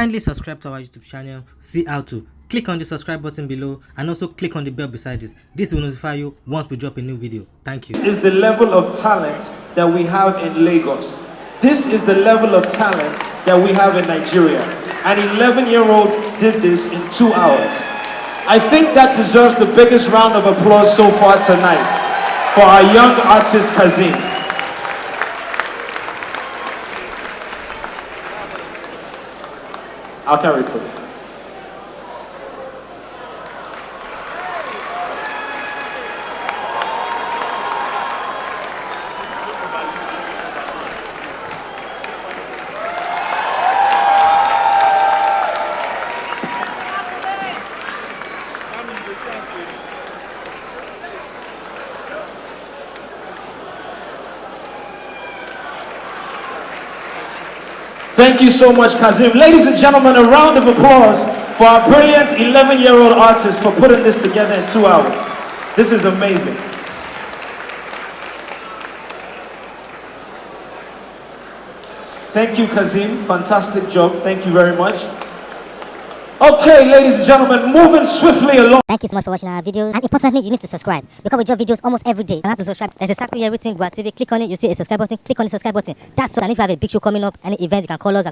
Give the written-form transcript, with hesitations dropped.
Kindly subscribe to our YouTube channel. See how to. Click on the subscribe button below and also click on the bell beside this. This will notify you once we drop a new video. Thank you. Is the level of talent that we have in Lagos. This is the level of talent that we have in Nigeria. An 11-year-old did this in 2 hours. I think that deserves the biggest round of applause so far tonight for our young artist Kareem. I'll carry it for you. Thank you so much, Kareem. Ladies and gentlemen, a round of applause for our brilliant 11-year-old artist for putting this together in 2 hours. This is amazing. Thank you, Kareem. Fantastic job. Thank you very much. Okay, ladies and gentlemen, moving swiftly along. Thank you so much for watching our videos. And importantly, you need to subscribe because we drop videos almost every day. You have to subscribe. There's exactly everything. Go TV, click on it. You see a subscribe button. Click on the subscribe button. That's all. And if you have a big show coming up, any event, you can call us.